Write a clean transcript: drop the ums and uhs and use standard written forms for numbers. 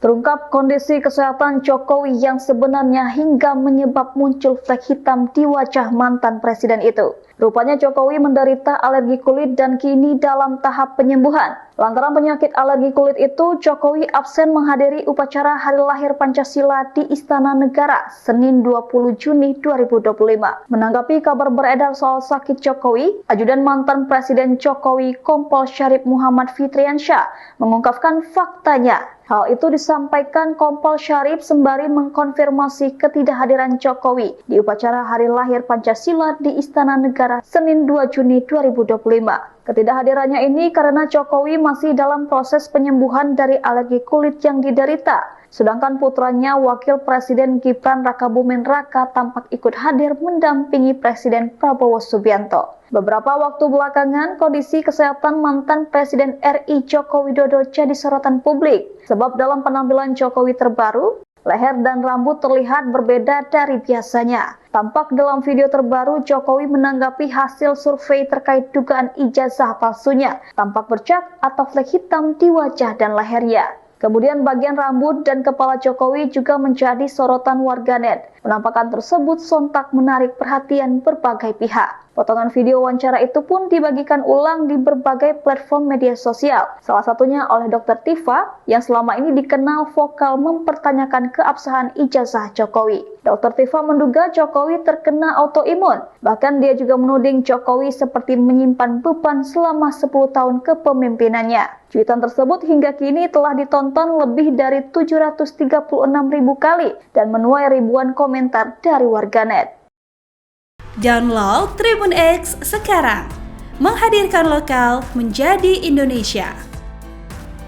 Terungkap kondisi kesehatan Jokowi yang sebenarnya hingga menyebab muncul flek hitam di wajah mantan presiden itu. Rupanya Jokowi menderita alergi kulit dan kini dalam tahap penyembuhan. Lantaran penyakit alergi kulit itu, Jokowi absen menghadiri upacara Hari Lahir Pancasila di Istana Negara Senin 20 Juni 2025. Menanggapi kabar beredar soal sakit Jokowi, Ajudan mantan Presiden Jokowi Kompol Syarif Muhammad Fitriansyah mengungkapkan faktanya. Hal itu disampaikan Kompol Syarif sembari mengkonfirmasi ketidakhadiran Jokowi di upacara Hari Lahir Pancasila di Istana Negara Senin 2 Juni 2025. Ketidakhadirannya ini karena Jokowi masih dalam proses penyembuhan dari alergi kulit yang diderita. Sedangkan putranya Wakil Presiden Gibran Rakabuming Raka tampak ikut hadir mendampingi Presiden Prabowo Subianto. Beberapa waktu belakangan, kondisi kesehatan mantan Presiden RI Joko Widodo jadi sorotan publik. Sebab dalam penampilan Jokowi terbaru, leher dan rambut terlihat berbeda dari biasanya. Tampak dalam video terbaru, Jokowi menanggapi hasil survei terkait dugaan ijazah palsunya. Tampak bercak atau flek hitam di wajah dan lehernya. Kemudian bagian rambut dan kepala Jokowi juga menjadi sorotan warganet. Penampakan tersebut sontak menarik perhatian berbagai pihak. Potongan video wawancara itu pun dibagikan ulang di berbagai platform media sosial. Salah satunya oleh Dr. Tifa yang selama ini dikenal vokal mempertanyakan keabsahan ijazah Jokowi. Dr. Tifa menduga Jokowi terkena autoimun. Bahkan dia juga menuding Jokowi seperti menyimpan beban selama 10 tahun kepemimpinannya. Cuitan tersebut hingga kini telah ditonton lebih dari 736.000 kali dan menuai ribuan komentar dari warganet. Download Tribun X sekarang, menghadirkan lokal menjadi Indonesia.